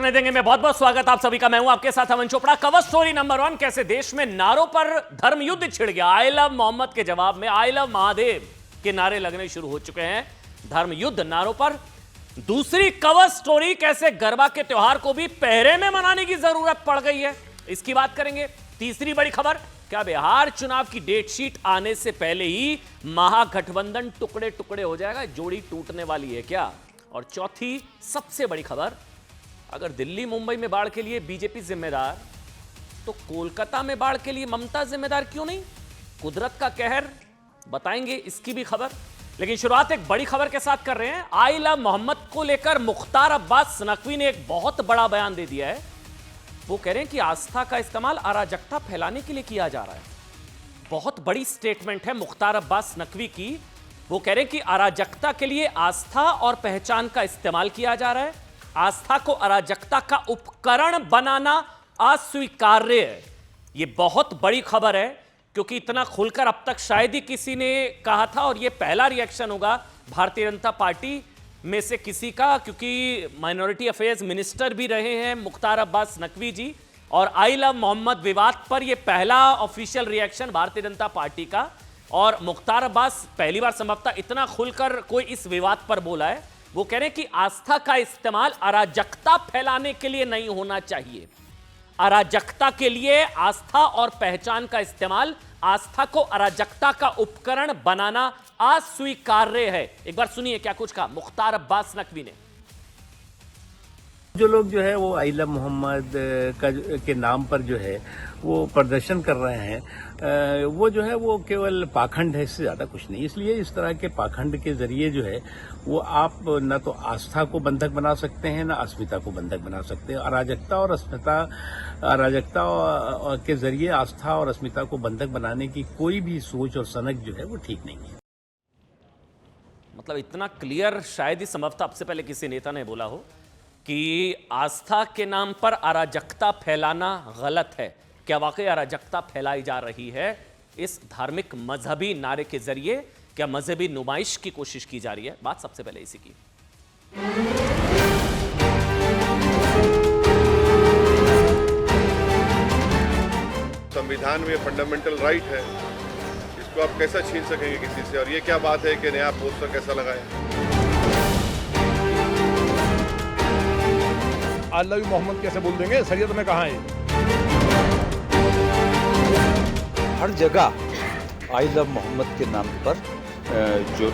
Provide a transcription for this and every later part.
करने देंगे। मैं बहुत बहुत स्वागत आप सभी का। मैं हूं आपके साथ अमन चोपड़ा। कवर स्टोरी नंबर 1, कैसे देश में नारों पर धर्म युद्ध छिड़ गया। आई लव मोहम्मद के जवाब में आई लव महादेव के नारे लगने शुरू हो चुके हैं। धर्म युद्ध नारों पर। दूसरी कवर स्टोरी, कैसे गरबा के त्योहार को भी पहरे में मनाने की जरूरत पड़ गई है, इसकी बात करेंगे। तीसरी बड़ी खबर, क्या बिहार चुनाव की डेट शीट आने से पहले ही महागठबंधन टुकड़े टुकड़े हो जाएगा, जोड़ी टूटने वाली है क्या। और चौथी सबसे बड़ी खबर, अगर दिल्ली मुंबई में बाढ़ के लिए बीजेपी जिम्मेदार, तो कोलकाता में बाढ़ के लिए ममता जिम्मेदार क्यों नहीं। कुदरत का कहर, बताएंगे इसकी भी खबर। लेकिन शुरुआत एक बड़ी खबर के साथ कर रहे हैं। आई लव मोहम्मद को लेकर मुख्तार अब्बास नकवी ने एक बहुत बड़ा बयान दे दिया है। वो कह रहे हैं कि आस्था का इस्तेमाल अराजकता फैलाने के लिए किया जा रहा है। बहुत बड़ी स्टेटमेंट है मुख्तार अब्बास नकवी की। वो कह रहे हैं कि अराजकता के लिए आस्था और पहचान का इस्तेमाल किया जा रहा है। आस्था को अराजकता का उपकरण बनाना अस्वीकार्य है। यह बहुत बड़ी खबर है, क्योंकि इतना खुलकर अब तक शायद ही किसी ने कहा था, और यह पहला रिएक्शन होगा भारतीय जनता पार्टी में से किसी का, क्योंकि माइनॉरिटी अफेयर्स मिनिस्टर भी रहे हैं मुख्तार अब्बास नकवी जी। और आई लव मोहम्मद विवाद पर यह पहला official reaction Bharatiya Janata party का। और मुख्तार अब्बास पहली बार संभवतः इतना खुलकर कोई इस विवाद पर बोला है। वो कह रहे हैं कि आस्था का इस्तेमाल अराजकता फैलाने के लिए नहीं होना चाहिए। अराजकता के लिए आस्था और पहचान का इस्तेमाल, आस्था को अराजकता का उपकरण बनाना अस्वीकार्य है। एक बार सुनिए क्या कुछ कहा मुख्तार अब्बास नकवी ने। जो लोग जो है वो आई लव मोहम्मद के नाम पर जो है वो प्रदर्शन कर रहे हैं, वो जो है वो केवल पाखंड है, इससे ज्यादा कुछ नहीं। इसलिए इस तरह के पाखंड के जरिए जो है वो आप न तो आस्था को बंधक बना सकते हैं, न अस्मिता को बंधक बना सकते हैं। अराजकता और अस्मिता, अराजकता के जरिए आस्था और अस्मिता को बंधक बनाने की कोई भी सोच और सनक जो है वो ठीक नहीं है। मतलब इतना क्लियर शायद ही संभवतः अब से पहले किसी नेता ने बोला हो कि आस्था के नाम पर अराजकता फैलाना गलत है। क्या वाकई अराजकता फैलाई जा रही है इस धार्मिक मजहबी नारे के जरिए? क्या मजहबी नुमाइश की कोशिश की जा रही है? बात सबसे पहले इसी की। संविधान में फंडामेंटल राइट है, इसको आप कैसा छीन सकेंगे किसी से। और ये क्या बात है कि नया पोस्टर कैसा लगाया। आई लव मोहम्मद कैसे बोल देंगे, शरीयत में कहाँ है? हर जगह आई लव मोहम्मद के नाम पर जो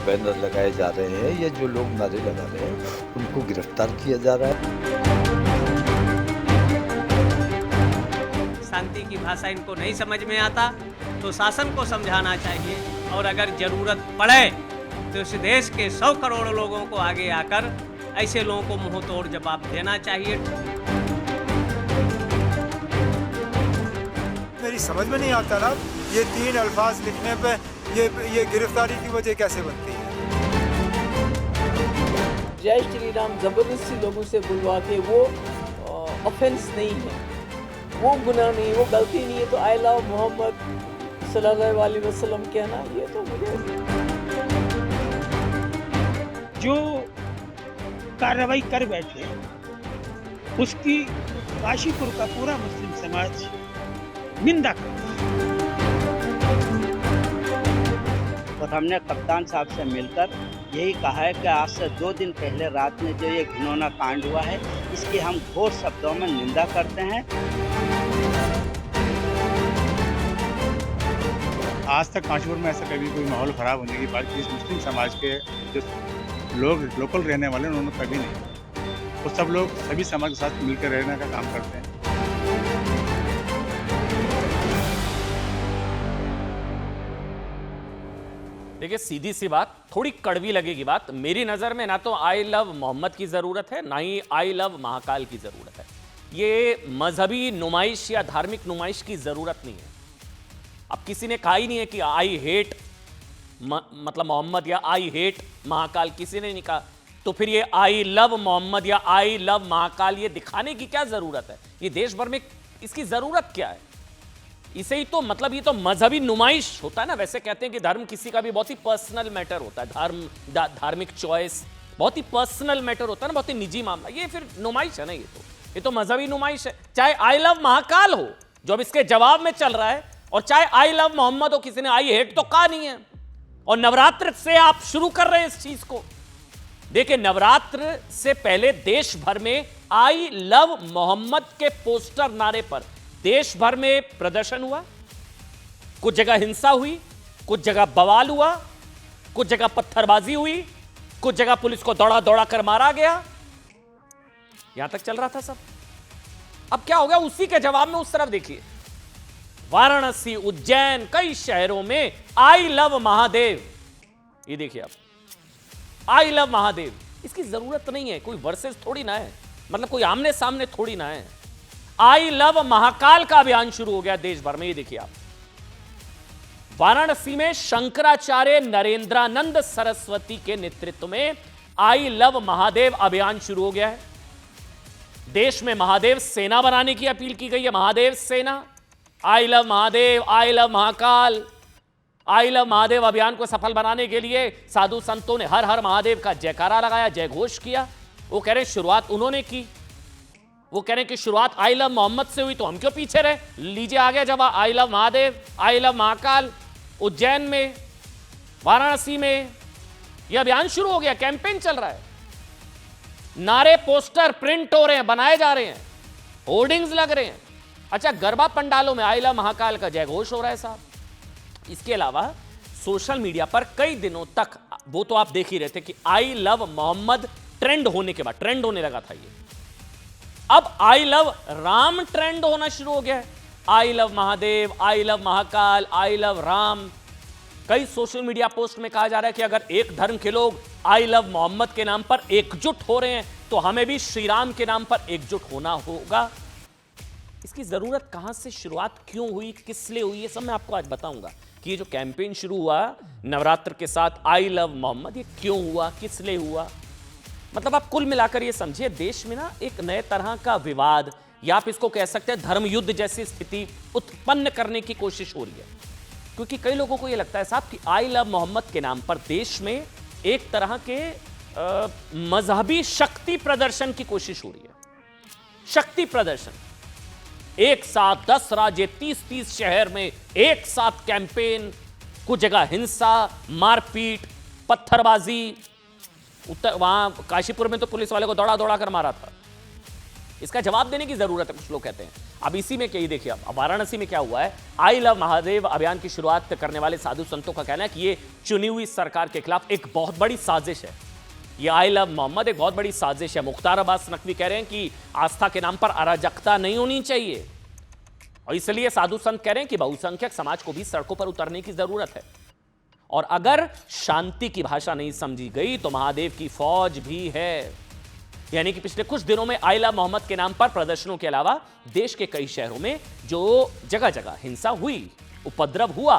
बैनर लगाए जा रहे हैं या जो लोग नारे लगा रहे हैं उनको गिरफ्तार किया जा रहा है। शांति की भाषा इनको नहीं समझ में आता तो शासन को समझाना चाहिए, और अगर जरूरत पड़े तो इस देश के 100 करोड़ लोगों को आगे आकर ऐसे लोगों को मुंह तोड़ जवाब देना चाहिए। मेरी समझ में नहीं आता ना, ये 3 अल्फाज लिखने पे ये गिरफ्तारी की वजह कैसे बनती है। जय श्री राम जबरदस्ती लोगों से बुलवा के वो ऑफेंस नहीं है, वो गुनाह नहीं, वो गलती नहीं है। तो आई लव मोहम्मद सल्लल्लाहु अलैहि वसल्लम कहना, ये तो मुझे जो कार्रवाई कर बैठे उसकी काशीपुर का पूरा मुस्लिम समाज निंदा कर। और हमने कप्तान साहब से मिलकर यही कहा है कि आज से 2 दिन पहले रात में जो ये घिनौना कांड हुआ है, इसकी हम घोर शब्दों में निंदा करते हैं। आज तक काशीपुर में ऐसा कभी कोई माहौल खराब होने की बात इस मुस्लिम समाज के जो लोग लोकल रहने वाले उन्होंने कभी नहीं। वो सब लोग सभी समाज के साथ मिलकर रहने का काम करते हैं। देखिए सीधी सी बात, थोड़ी कड़वी लगेगी बात। मेरी नजर में ना तो आई लव मोहम्मद की जरूरत है, ना ही आई लव महाकाल की जरूरत है। ये मजहबी नुमाइश या धार्मिक नुमाइश की जरूरत नहीं है। अब किसी ने कहा ही नहीं है कि आई हेट मतलब मोहम्मद या आई हेट महाकाल, किसी ने नहीं कहा। तो फिर ये आई लव मोहम्मद या आई लव महाकाल ये दिखाने की क्या जरूरत है? ये देश भर में इसकी जरूरत क्या है? इसे ही तो मतलब ये तो मजहबी नुमाइश होता है ना। वैसे कहते हैं कि धर्म किसी का भी बहुत ही पर्सनल मैटर होता है। धार्मिक चॉइस बहुत ही पर्सनल मैटर होता है ना, बहुत ही निजी मामला, ये फिर नुमाइश है ना, ये तो मजहबी नुमाइश है। चाहे आई लव महाकाल हो जो अब इसके जवाब में चल रहा है, और चाहे आई लव मोहम्मद हो, किसी ने आई हेट तो कहा नहीं है। और नवरात्र से आप शुरू कर रहे हैं इस चीज को। देखिए, नवरात्र से पहले देश भर में आई लव मोहम्मद के पोस्टर नारे पर देश भर में प्रदर्शन हुआ, कुछ जगह हिंसा हुई, कुछ जगह बवाल हुआ, कुछ जगह पत्थरबाजी हुई, कुछ जगह पुलिस को दौड़ा दौड़ा कर मारा गया, यहां तक चल रहा था सब। अब क्या हो गया? उसी के जवाब में उस तरफ देखिए, वाराणसी, उज्जैन, कई शहरों में आई लव महादेव। ये देखिए आप, आई लव महादेव, इसकी जरूरत नहीं है, कोई वर्सेस थोड़ी ना है, मतलब कोई आमने सामने थोड़ी ना है। आई लव महाकाल का अभियान शुरू हो गया देश भर में। ये देखिए आप, वाराणसी में शंकराचार्य नरेंद्रानंद सरस्वती के नेतृत्व में आई लव महादेव अभियान शुरू हो गया है। देश में महादेव सेना बनाने की अपील की गई है, महादेव सेना। I love Mahadev, I love Mahakal, I love Mahadev अभियान को सफल बनाने के लिए साधु संतों ने हर हर महादेव का जयकारा लगाया, जय घोष किया। वो कह रहे हैं शुरुआत उन्होंने की, वो कह रहे हैं कि शुरुआत आई लव मोहम्मद से हुई, तो हम क्यों पीछे रहे? लीजिए आ गया जवाब, I love Mahadev, I love Mahakal. Ujjain में, वाराणसी में यह अभियान शुरू हो गया, कैंपेन चल रहा है, नारे पोस्टर प्रिंट हो रहे हैं, बनाए जा रहे हैं, होर्डिंग्स लग रहे हैं। अच्छा, गरबा पंडालों में आई लव महाकाल का जय घोष हो रहा है साहब। इसके अलावा सोशल मीडिया पर कई दिनों तक, वो तो आप देख ही रहे थे कि आई लव मोहम्मद ट्रेंड होने के बाद, ट्रेंड होने लगा था ये, अब आई लव राम ट्रेंड होना शुरू हो गया है। I love Mahadev, I love Mahakal, I love Ram. कई सोशल मीडिया पोस्ट में कहा जा रहा है कि अगर एक धर्म के लोग आई लव मोहम्मद के नाम पर एकजुट हो रहे हैं, तो हमें भी श्री राम के नाम पर एकजुट होना होगा। इसकी जरूरत कहां से, शुरुआत क्यों हुई, किस लिए हुई, ये सब मैं आपको आज बताऊंगा कि ये जो कैंपेन शुरू हुआ नवरात्र के साथ आई लव मोहम्मद, ये क्यों हुआ, किस लिए हुआ। मतलब आप कुल मिलाकर ये समझिए, देश में ना एक नए तरह का विवाद, या आप इसको कह सकते हैं धर्म युद्ध जैसी स्थिति उत्पन्न करने की कोशिश हो रही है। क्योंकि कई लोगों को ये लगता है साहब कि आई लव मोहम्मद के नाम पर देश में एक तरह के मजहबी शक्ति प्रदर्शन की कोशिश हो रही है। शक्ति प्रदर्शन, एक साथ 10 राज्य, 30-30 शहर में एक साथ कैंपेन, कुछ जगह हिंसा, मारपीट, पत्थरबाजी। वहां काशीपुर में तो पुलिस वाले को दौड़ा दौड़ा कर मारा था। इसका जवाब देने की जरूरत है, कुछ लोग कहते हैं। अब इसी में क्या, देखिए अब वाराणसी में क्या हुआ है, आई लव महादेव अभियान की शुरुआत करने वाले साधु संतों का कहना है कि ये चुनी हुई सरकार के खिलाफ एक बहुत बड़ी साजिश है। ये आई लव मोहम्मद एक बहुत बड़ी साजिश है। मुख्तार अब्बास नकवी कह रहे हैं कि आस्था के नाम पर अराजकता नहीं होनी चाहिए, और इसलिए साधु संत कह रहे हैं कि बहुसंख्यक समाज को भी सड़कों पर उतरने की जरूरत है, और अगर शांति की भाषा नहीं समझी गई तो महादेव की फौज भी है। यानी कि पिछले कुछ दिनों में आई लव मोहम्मद के नाम पर प्रदर्शनों के अलावा देश के कई शहरों में जो जगह जगह हिंसा हुई, उपद्रव हुआ,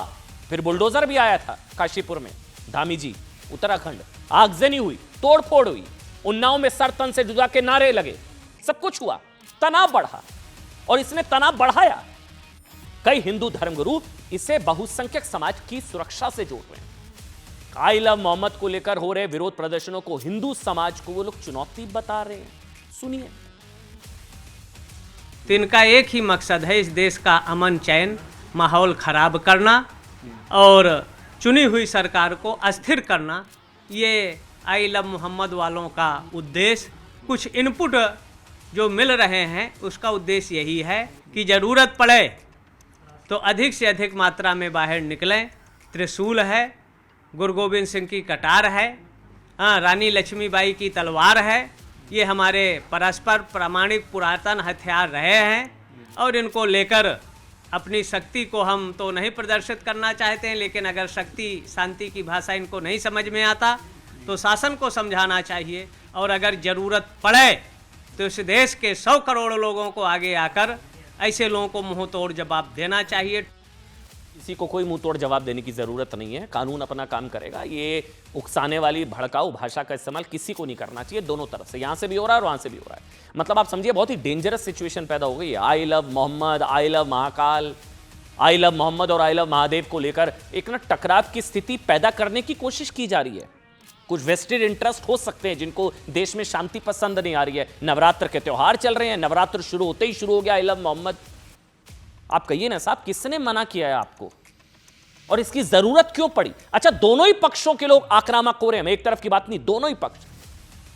फिर बुलडोजर भी आया था काशीपुर में, धामी जी, उत्तराखंड, आगजनी हुई, तोड़फोड़ हुई, उन्नाव में सर तन से जुदा के नारे लगे, सब कुछ हुआ, तनाव बढ़ा, और इसने तनाव बढ़ाया। कई हिंदू धर्मगुरु इसे बहुसंख्यक समाज की सुरक्षा से जोड़ रहे हैं। आई लव मोहम्मद को लेकर हो रहे विरोध प्रदर्शनों को हिंदू समाज को वो लोग चुनौती बता रहे हैं। सुनिए, तो इनका एक ही मकसद है, इस देश का अमन चैन माहौल खराब करना और चुनी हुई सरकार को अस्थिर करना। ये आई लव मोहम्मद वालों का उद्देश्य, कुछ इनपुट जो मिल रहे हैं उसका उद्देश्य यही है कि ज़रूरत पड़े तो अधिक से अधिक मात्रा में बाहर निकलें। त्रिशूल है, गुरु गोविंद सिंह की कटार है, रानी लक्ष्मीबाई की तलवार है। ये हमारे परस्पर प्रामाणिक पुरातन हथियार रहे हैं, और इनको लेकर अपनी शक्ति को हम तो नहीं प्रदर्शित करना चाहते हैं, लेकिन अगर शक्ति शांति की भाषा इनको नहीं समझ में आता तो शासन को समझाना चाहिए, और अगर ज़रूरत पड़े तो इस देश के 100 करोड़ लोगों को आगे आकर ऐसे लोगों को मुंह तोड़ जवाब देना चाहिए। किसी को कोई मुंह तोड़ जवाब देने की जरूरत नहीं है, कानून अपना काम करेगा। ये उकसाने वाली भड़काऊ भाषा का इस्तेमाल किसी को नहीं करना चाहिए, दोनों तरफ से, यहां से भी हो रहा है और वहां से भी हो रहा है। मतलब आप समझिए बहुत ही डेंजरस सिचुएशन पैदा हो गई है। I love Mohammad, I love Mahakal, I love Mohammad और आई लव महादेव को लेकर एक ना टकराव की स्थिति पैदा करने की कोशिश की जा रही है। कुछ वेस्टेड इंटरेस्ट हो सकते हैं जिनको देश में शांति पसंद नहीं आ रही है। नवरात्र के त्योहार चल रहे हैं, नवरात्र शुरू होते ही शुरू हो गया आई लव मोहम्मद। आप कहिए ना साहब, किसने मना किया है आपको और इसकी जरूरत क्यों पड़ी? अच्छा, दोनों ही पक्षों के लोग आक्रामक हो रहे हैं, एक तरफ की बात नहीं, दोनों ही पक्ष,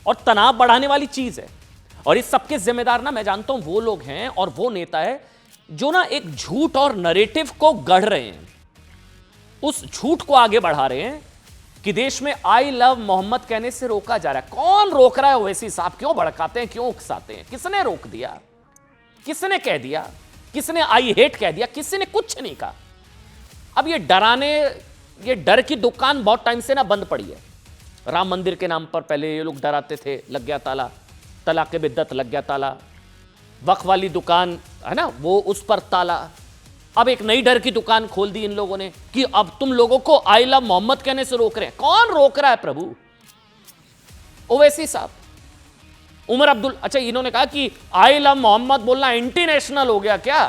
और तनाव बढ़ाने वाली चीज है। और इस सबके जिम्मेदार ना मैं जानता हूं वो लोग हैं और वो नेता है जो ना एक झूठ और नरेटिव को गढ़ रहे हैं, उस झूठ को आगे बढ़ा रहे हैं कि देश में आई लव मोहम्मद कहने से रोका जा रहा है। कौन रोक रहा है ओवैसी साहब? क्यों भड़काते हैं, क्यों उकसाते हैं? किसने रोक दिया? किसने कह दिया? किसने आई हेट कह दिया? किसी ने कुछ नहीं कहा। अब ये डर की दुकान बहुत टाइम से ना बंद पड़ी है। राम मंदिर के नाम पर पहले ये लोग डराते थे, लग गया ताला, तलाक बिद्दत लग गया ताला, वक्फ वाली दुकान है ना वो उस पर ताला। अब एक नई डर की दुकान खोल दी इन लोगों ने कि अब तुम लोगों को आई लव मोहम्मद कहने से रोक रहे हैं। कौन रोक रहा है प्रभु? ओवैसी साहब, उमर अब्दुल, अच्छा इन्होंने कहा कि आई लव मोहम्मद बोलना इंटरनेशनल हो गया क्या?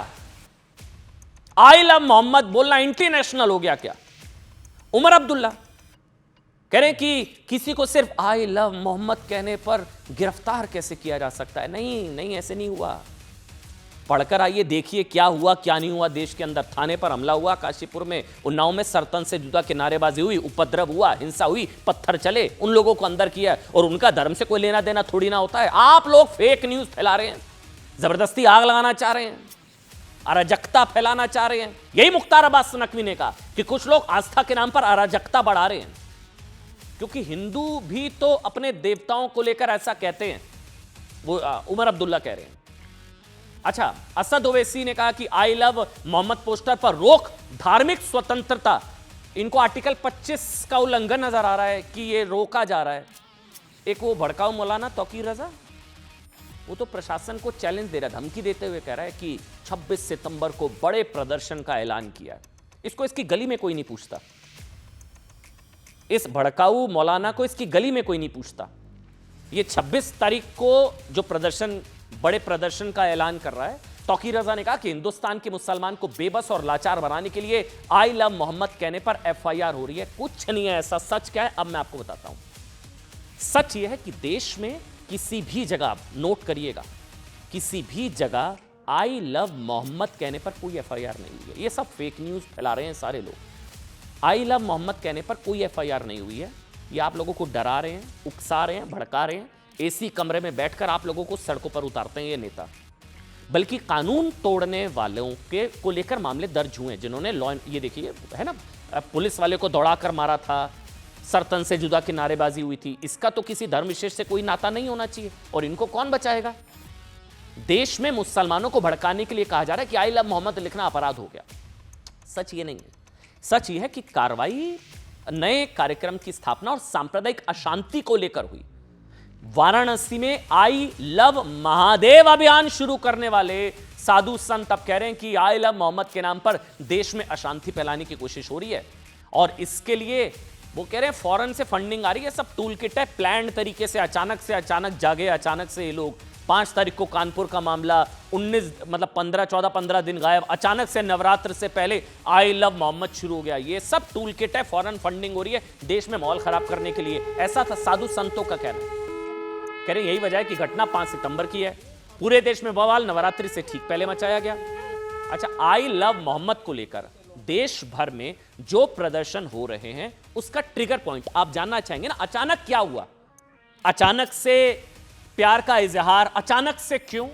आई लव मोहम्मद बोलना इंटरनेशनल हो गया क्या? उमर अब्दुल्ला कह रहे हैं कि किसी को सिर्फ आई लव मोहम्मद कहने पर गिरफ्तार कैसे किया जा सकता है? नहीं, ऐसे नहीं हुआ। पढ़कर आइए, देखिए क्या हुआ क्या नहीं हुआ देश के अंदर। थाने पर हमला हुआ काशीपुर में, उन्नाव में सरतन से जुदा की नारेबाजी हुई, उपद्रव हुआ, हिंसा हुई, पत्थर चले, उन लोगों को अंदर किया और उनका धर्म से कोई लेना देना थोड़ी ना होता है। आप लोग फेक न्यूज फैला रहे हैं, जबरदस्ती आग लगाना चाह रहे हैं, अराजकता फैलाना चाह रहे हैं। यही मुख्तार अब्बास नकवी ने कहा कि कुछ लोग आस्था के नाम पर अराजकता बढ़ा रहे हैं, क्योंकि हिंदू भी तो अपने देवताओं को लेकर ऐसा कहते हैं, वो उमर अब्दुल्ला कह रहे हैं। अच्छा, असद ओवैसी ने कहा कि आई लव मोहम्मद पोस्टर पर रोक धार्मिक स्वतंत्रता, इनको आर्टिकल 25 का उल्लंघन नजर आ रहा है कि ये रोका जा रहा है। एक वो भड़काऊ मौलाना तौकीर रजा, वो तो प्रशासन को चैलेंज दे रहा है, धमकी देते हुए कह रहा है कि 26 सितंबर को बड़े प्रदर्शन का ऐलान किया है। इसको इसकी गली में कोई नहीं पूछता, इस भड़काऊ मौलाना को इसकी गली में कोई नहीं पूछता। ये 26 तारीख को जो प्रदर्शन, बड़े प्रदर्शन का ऐलान कर रहा है, तौकीर रजा ने कहा कि हिंदुस्तान के मुसलमान को बेबस और लाचार बनाने के लिए आई लव मोहम्मद कहने पर एफआईआर हो रही है। कुछ नहीं है ऐसा। सच क्या है अब मैं आपको बताता हूं। सच यह है कि देश में किसी भी जगह, नोट करिएगा, किसी भी जगह आई लव मोहम्मद कहने पर कोई एफआईआर नहीं हुई है। ये सब फेक न्यूज फैला रहे हैं सारे लोग। आई लव मोहम्मद कहने पर कोई एफआईआर नहीं हुई है। ये आप लोगों को डरा रहे हैं, उकसा रहे हैं, भड़का रहे हैं। एसी कमरे में बैठकर आप लोगों को सड़कों पर उतारते हैं ये नेता। बल्कि कानून तोड़ने वालों के को लेकर मामले दर्ज हुए हैं, जिन्होंने लॉ, ये देखिए है ना, पुलिस वाले को दौड़ाकर मारा था, सरतन से जुदा की नारेबाजी हुई थी। इसका तो किसी धर्म विशेष से कोई नाता नहीं होना चाहिए, और इनको कौन बचाएगा? देश में मुसलमानों को भड़काने के लिए कहा जा रहा है कि आई लव मोहम्मद लिखना अपराध हो गया। सच ये नहीं है। सच ये है कि कार्रवाई नए कार्यक्रम की स्थापना और सांप्रदायिक अशांति को लेकर हुई। वाराणसी में आई लव महादेव अभियान शुरू करने वाले साधु संत अब कह रहे हैं कि आई लव मोहम्मद के नाम पर देश में अशांति फैलाने की कोशिश हो रही है, और इसके लिए वो कह रहे हैं फॉरेन से फंडिंग आ रही है। सब टूल किट है, प्लान्ड तरीके से अचानक जागे, अचानक से ये लोग 5 तारीख को कानपुर का मामला, 19 मतलब 15 दिन गायब, अचानक से नवरात्र से पहले आई लव मोहम्मद शुरू हो गया। ये सब टूल किट है, फॉरेन फंडिंग हो रही है देश में माहौल खराब करने के लिए। ऐसा था साधु संतों का कहना। कह रहे यही वजह है कि घटना 5 सितंबर की है। पूरे देश में बवाल नवरात्रि से ठीक पहले मचाया गया। अच्छा, आई लव मोहम्मद को लेकर देश भर में जो प्रदर्शन हो रहे हैं उसका ट्रिगर पॉइंट आप जानना चाहेंगे ना। अचानक क्या हुआ? अचानक से प्यार का इजहार, अचानक से क्यों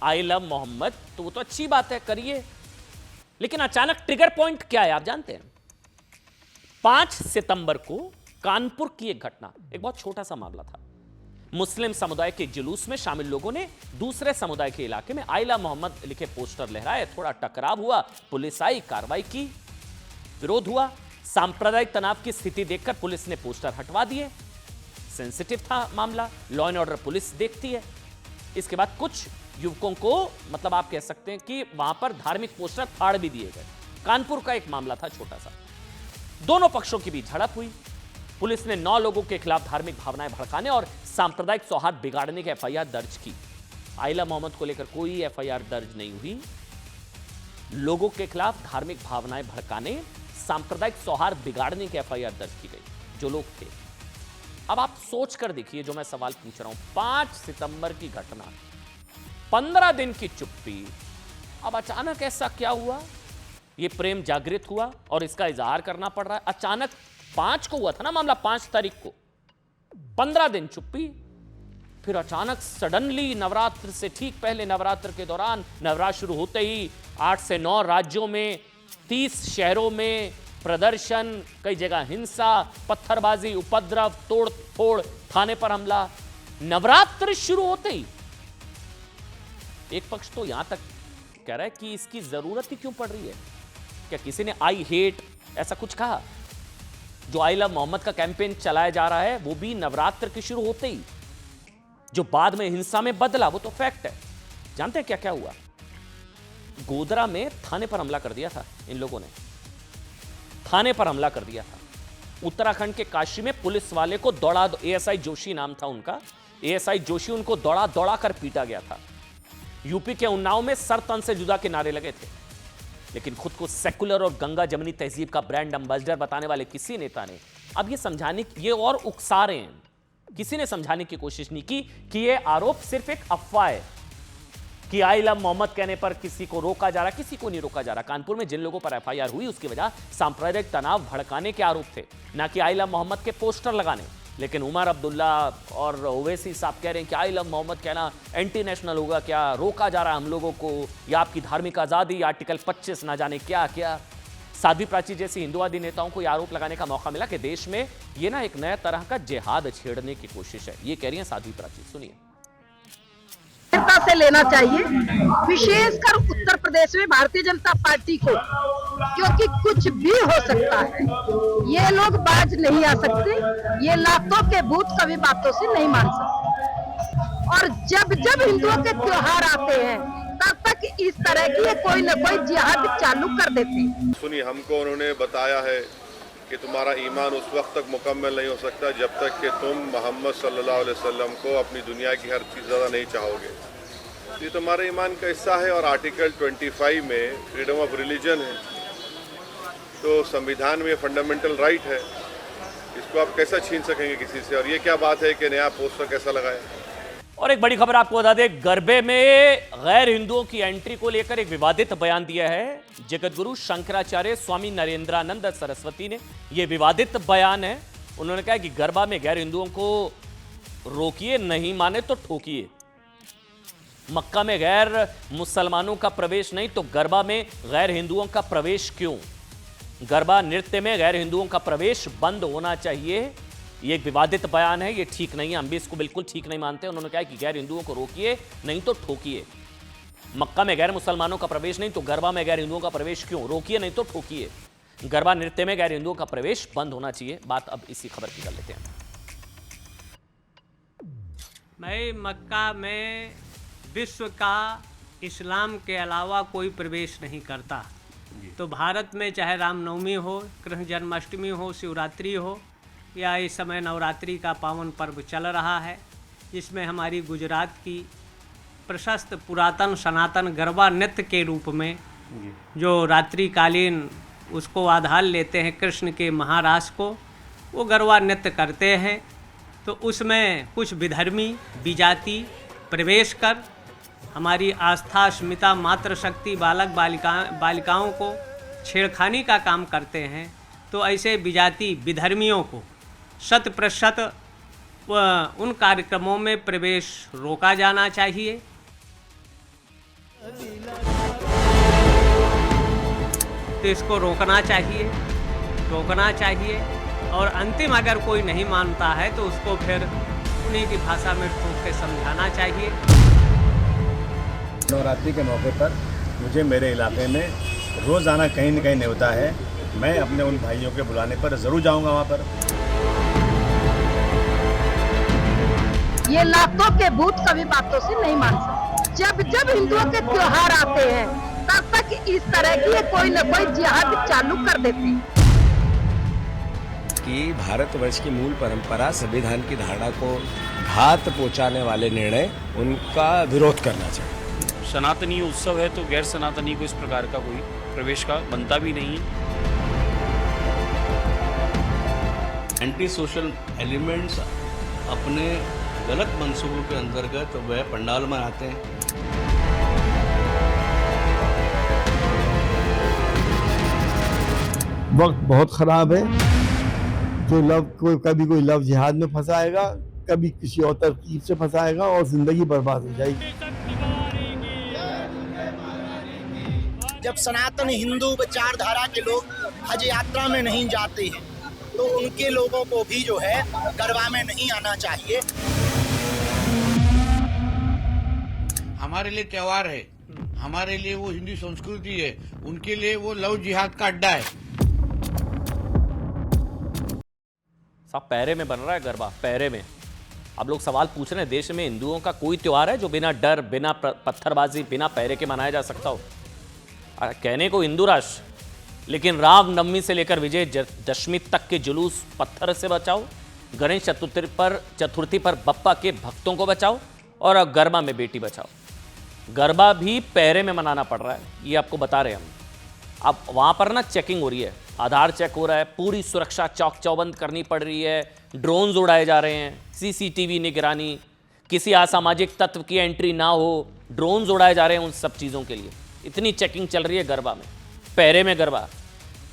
आई लव मोहम्मद? तो वो तो अच्छी बात है, करिए, लेकिन अचानक ट्रिगर पॉइंट क्या है आप जानते हैं? 5 सितंबर को कानपुर की एक घटना, एक बहुत छोटा सा मामला था। मुस्लिम समुदाय के जुलूस में शामिल लोगों ने दूसरे समुदाय के इलाके में आई लव मोहम्मद लिखे पोस्टर लहराए, थोड़ा टकराव हुआ, पुलिस आई, कार्रवाई की, विरोध हुआ। सांप्रदायिक तनाव की स्थिति देखकर पुलिस ने पोस्टर हटवा दिए। सेंसिटिव था मामला, लॉ एंड ऑर्डर पुलिस देखती है। इसके बाद कुछ युवकों को, मतलब आप कह सकते हैं कि वहां पर धार्मिक पोस्टर फाड़ भी दिए गए। कानपुर का एक मामला था छोटा सा। दोनों पक्षों के बीच झड़प हुई। पुलिस ने 9 लोगों के खिलाफ धार्मिक भावनाएं भड़काने और सांप्रदायिक सौहार्द बिगाड़ने की एफआईआर दर्ज की। आई लव मोहम्मद को लेकर कोई एफआईआर दर्ज नहीं हुई। लोगों के खिलाफ धार्मिक भावनाएं भड़काने, सांप्रदायिक सौहार्द बिगाड़ने की एफआईआर दर्ज की गई। जो लोग थे अब आप सोच कर देखिए जो मैं सवाल पूछ रहा हूं, 5 सितंबर की घटना, 15 दिन की चुप्पी, अब अचानक ऐसा क्या हुआ? ये प्रेम जागृत हुआ और इसका इजहार करना पड़ रहा है। अचानक 5 को हुआ था ना मामला, 5 तारीख को, 15 दिन चुप्पी, फिर अचानक सडनली नवरात्र से ठीक पहले, नवरात्र के दौरान, नवरात्र शुरू होते ही 8 से 9 राज्यों में, 30 शहरों में प्रदर्शन, कई जगह हिंसा, पत्थरबाजी, उपद्रव, तोड़ फोड़, थाने पर हमला। नवरात्र शुरू होते ही एक पक्ष तो यहां तक कह रहा है कि इसकी जरूरत ही क्यों पड़ रही है? क्या किसी ने आई हेट ऐसा कुछ कहा? जो आई लव मोहम्मद का कैंपेन चलाया जा रहा है वो भी नवरात्र के शुरू होते ही, जो बाद में हिंसा में बदला वो तो फैक्ट है। जानते हैं क्या क्या हुआ? गोधरा में थाने पर हमला कर दिया था इन लोगों ने, थाने पर हमला कर दिया था। उत्तराखंड के काशी में पुलिस वाले को दौड़ा, एएसआई जोशी नाम था उनका, एएसआई जोशी, उनको दौड़ा दौड़ा कर पीटा गया था। यूपी के उन्नाव में सर तन से जुदा के नारे लगे थे, लेकिन खुद को सेकुलर और गंगा जमनी तहजीब का ब्रांड एम्बेसडर बताने वाले किसी नेता ने अब ये समझाने, ये और उकसा रहे हैं, किसी ने समझाने की कोशिश नहीं की कि ये आरोप सिर्फ एक अफवाह है कि आई लव मोहम्मद कहने पर किसी को रोका जा रहा, किसी को नहीं रोका जा रहा। कानपुर में जिन लोगों पर एफआईआर हुई उसकी वजह सांप्रदायिक तनाव भड़काने के आरोप थे, ना कि आई लव मोहम्मद के पोस्टर लगाने। लेकिन उमर अब्दुल्ला और ओवैसी साहब कह रहे हैं कि आई लव मोहम्मद कहना एंटी नेशनल होगा क्या, रोका जा रहा है हम लोगों को, या आपकी धार्मिक आज़ादी, आर्टिकल 25 ना जाने क्या क्या। साध्वी प्राची जैसी हिंदुवादी नेताओं को यह आरोप लगाने का मौका मिला कि देश में ये ना एक नया तरह का जिहाद छेड़ने की कोशिश है। ये कह रही हैं साध्वी प्राची, सुनिए। से लेना चाहिए, विशेषकर उत्तर प्रदेश में भारतीय जनता पार्टी को, क्योंकि कुछ भी हो सकता है। ये लोग बाज नहीं आ सकते, ये लातों के भूत कभी बातों से नहीं मान सकते। और जब जब हिंदुओं के त्योहार आते हैं तब तक इस तरह की ये कोई न कोई जिहाद चालू कर देते। सुनिए, हमको उन्होंने बताया है कि तुम्हारा ईमान उस वक्त तक मुकम्मल नहीं हो सकता जब तक कि तुम मोहम्मद सल्लल्लाहु अलैहि वसल्लम को अपनी दुनिया की हर चीज़ ज़्यादा नहीं चाहोगे। ये तुम्हारे ईमान का हिस्सा है। और आर्टिकल 25 में फ्रीडम ऑफ रिलीजन है, तो संविधान में फंडामेंटल राइट है, इसको आप कैसा छीन सकेंगे किसी से? और ये क्या बात है कि नया पोस्टर कैसा लगाया? और एक बड़ी खबर आपको बता दें, गरबे में गैर हिंदुओं की एंट्री को लेकर एक विवादित बयान दिया है जगतगुरु शंकराचार्य स्वामी नरेंद्रानंद सरस्वती ने। यह विवादित बयान है। उन्होंने कहा कि गरबा में गैर हिंदुओं को रोकिए, नहीं माने तो ठोकिए। मक्का में गैर मुसलमानों का प्रवेश नहीं तो गरबा में गैर हिंदुओं का प्रवेश क्यों? गरबा नृत्य में गैर हिंदुओं का प्रवेश बंद होना चाहिए। ये एक विवादित बयान है, ये ठीक नहीं है, हम भी इसको बिल्कुल ठीक नहीं मानते। उन्होंने कहा कि गैर हिंदुओं को रोकिए, नहीं तो ठोकिए। मक्का में गैर मुसलमानों का प्रवेश नहीं तो गरबा में गैर हिंदुओं का प्रवेश क्यों? रोकिए नहीं तो ठोकिए। गरबा नृत्य में गैर हिंदुओं का प्रवेश बंद होना चाहिए। बात अब इसी खबर की कर लेते हैं। मैं मक्का में विश्व का इस्लाम के अलावा कोई प्रवेश नहीं करता। तो भारत में चाहे रामनवमी हो, कृष्ण जन्माष्टमी हो, शिवरात्रि हो, या इस समय नवरात्रि का पावन पर्व चल रहा है, जिसमें हमारी गुजरात की प्रशस्त पुरातन सनातन गरबा नृत्य के रूप में जो रात्रिकालीन उसको आधार लेते हैं कृष्ण के महारास को, वो गरबा नृत्य करते हैं। तो उसमें कुछ विधर्मी विजाति प्रवेश कर हमारी आस्था, अस्मिता, मातृशक्ति, बालक बालिकाओं को छेड़खानी का काम करते हैं। तो ऐसे विजाति विधर्मियों को 100% उन कार्यक्रमों में प्रवेश रोका जाना चाहिए। तो इसको रोकना चाहिए और अंतिम अगर कोई नहीं मानता है तो उसको फिर उन्हीं की भाषा में ठोक के समझाना चाहिए। नवरात्रि के मौके पर मुझे मेरे इलाके में रोज़ाना कहीं न कहीं न्योता है। मैं अपने उन भाइयों के बुलाने पर ज़रूर जाऊंगा वहाँ पर। ये लातों के भूत कभी बातों से नहीं मान सकते। जब जब हिंदुओं के त्योहार आते हैं तब तक इस तरह की कोई न कोई जिहाद चालू कर देते हैं। कि भारतवर्ष की मूल परंपरा संविधान की धारणा को घात पहुंचाने वाले निर्णय उनका विरोध करना चाहिए। सनातनी उत्सव है तो गैर सनातनी को इस प्रकार का कोई प्रवेश का बनता भी नहीं है। एंटी सोशल एलिमेंट्स अपने गलत मंसूबों के अंतर्गत वह पंडाल बनाते हैं। वक्त बहुत ख़राब है। जो कभी कोई लव जिहाद में फंसाएगा, कभी किसी और तरकीब से फंसाएगा और ज़िंदगी बर्बाद हो जाएगी। जब सनातन हिंदू विचारधारा के लोग हज यात्रा में नहीं जाते हैं तो उनके लोगों को भी जो है गरबा में नहीं आना चाहिए। हमारे लिए त्योहार है, हमारे लिए वो हिंदू संस्कृति है, उनके लिए वो लव जिहाद का अड्डा है। साहब पैरे में बन रहा है गरबा, पैरे में। अब लोग सवाल पूछ रहे हैं, देश में हिंदुओं का कोई त्योहार है जो बिना डर, बिना पत्थरबाजी, बिना पैरे के मनाया जा सकता हो? कहने को हिंदू राष्ट्र, लेकिन रामनवमी से लेकर विजय दशमी तक के जुलूस पत्थर से बचाओ, गणेश चतुर्थी पर बप्पा के भक्तों को बचाओ, और अब गरबा में बेटी बचाओ। गरबा भी पैरे में मनाना पड़ रहा है, ये आपको बता रहे हैं हम। अब वहाँ पर ना चेकिंग हो रही है, आधार चेक हो रहा है, पूरी सुरक्षा चौक चौबंद करनी पड़ रही है, ड्रोन्स उड़ाए जा रहे हैं, सीसीटीवी निगरानी, किसी असामाजिक तत्व की एंट्री ना हो, ड्रोन्स उड़ाए जा रहे हैं उन सब चीज़ों के लिए। इतनी चेकिंग चल रही है गरबा में, पैरे में गरबा।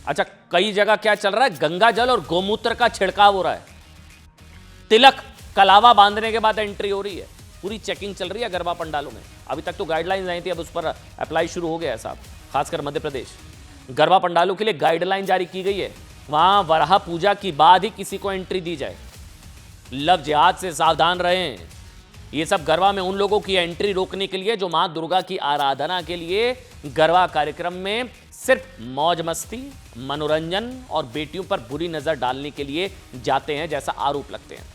अच्छा, कई जगह क्या चल रहा है, गंगा जल और गोमूत्र का छिड़काव हो रहा है, तिलक कलावा बांधने के बाद एंट्री हो रही है, पूरी चेकिंग चल रही है गरबा पंडालों में। अभी तक तो गाइडलाइंस आई थी, अब उस पर अप्लाई शुरू हो गया है साहब, खासकर मध्य प्रदेश। गरबा पंडालों के लिए गाइडलाइन जारी की गई है, वहां वराह पूजा के बाद ही किसी को एंट्री दी जाए। लव जिहाद से सावधान रहें। ये सब गरबा में उन लोगों की एंट्री रोकने के लिए जो मां दुर्गा की आराधना के लिए गरबा कार्यक्रम में सिर्फ मौज मस्ती, मनोरंजन और बेटियों पर बुरी नजर डालने के लिए जाते हैं, जैसा आरोप लगते हैं।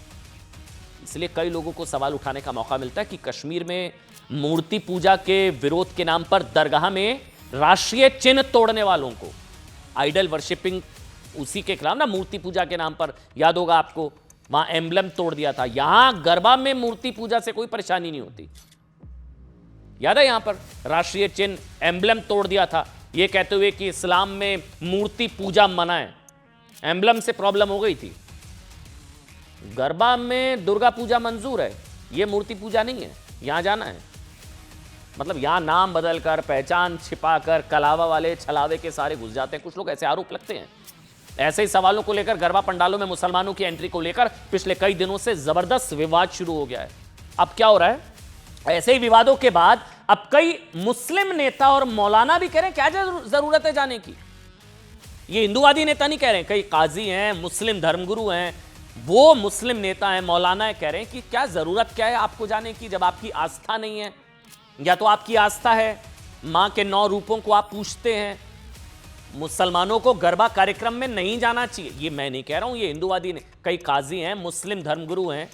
इसलिए कई लोगों को सवाल उठाने का मौका मिलता है कि कश्मीर में मूर्ति पूजा के विरोध के नाम पर दरगाह में राष्ट्रीय चिन्ह तोड़ने वालों को, आइडल वर्शिपिंग, उसी के खिलाफ ना, मूर्ति पूजा के नाम पर, याद होगा आपको, वहां एम्बलम तोड़ दिया था। यहां गरबा में मूर्ति पूजा से कोई परेशानी नहीं होती, याद है, यहां पर राष्ट्रीय चिन्ह एम्बलम तोड़ दिया था, यह कहते हुए कि इस्लाम में मूर्ति पूजा मना है। एम्बलम से प्रॉब्लम हो गई थी। गरबा में दुर्गा पूजा मंजूर है, यह मूर्ति पूजा नहीं है, यहां जाना है। मतलब यहां नाम बदलकर, पहचान छिपाकर कलावा वाले छलावे के सारे घुस जाते हैं, कुछ लोग ऐसे आरोप लगते हैं। ऐसे ही सवालों को लेकर गरबा पंडालों में मुसलमानों की एंट्री को लेकर पिछले कई दिनों से जबरदस्त विवाद शुरू हो गया है। अब क्या हो रहा है, ऐसे ही विवादों के बाद अब कई मुस्लिम नेता और मौलाना भी कह रहे हैं क्या जरूरत है जाने की। ये हिंदूवादी नेता नहीं कह रहे हैं, कई काजी हैं, मुस्लिम धर्मगुरु हैं, वो मुस्लिम नेता हैं, मौलाना कह रहे हैं कि क्या जरूरत क्या है आपको जाने की, जब आपकी आस्था नहीं है। या तो आपकी आस्था है, मां के 9 रूपों को आप पूछते हैं, मुसलमानों को गरबा कार्यक्रम में नहीं जाना चाहिए। ये मैं नहीं कह रहा हूं, ये हिंदूवादी ने, कई काजी हैं, मुस्लिम धर्मगुरु हैं।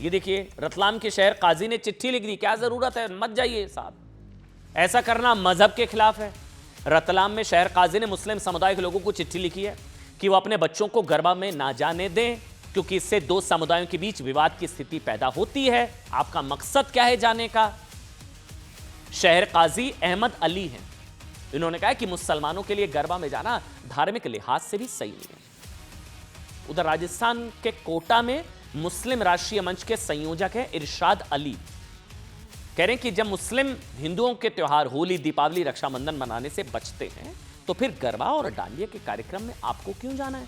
ये देखिए, रतलाम के शहर काजी ने चिट्ठी लिख दी, क्या जरूरत है, मत जाइए साहब, ऐसा करना मजहब के खिलाफ है। रतलाम में शहर काजी ने मुस्लिम समुदाय के लोगों को चिट्ठी लिखी है कि वो अपने बच्चों को गरबा में ना जाने दें, क्योंकि इससे 2 समुदायों के बीच विवाद की स्थिति पैदा होती है। आपका मकसद क्या है जाने का? शहर काजी अहमद अली हैं, इन्होंने कहा कि मुसलमानों के लिए गरबा में जाना धार्मिक लिहाज से भी सही नहीं है। उधर राजस्थान के कोटा में मुस्लिम राष्ट्रीय मंच के संयोजक हैं इरशाद अली, कह रहे हैं कि जब मुस्लिम हिंदुओं के त्योहार होली, दीपावली, रक्षाबंधन मनाने से बचते हैं तो फिर गरबा और डांडिया के कार्यक्रम में आपको क्यों जाना है।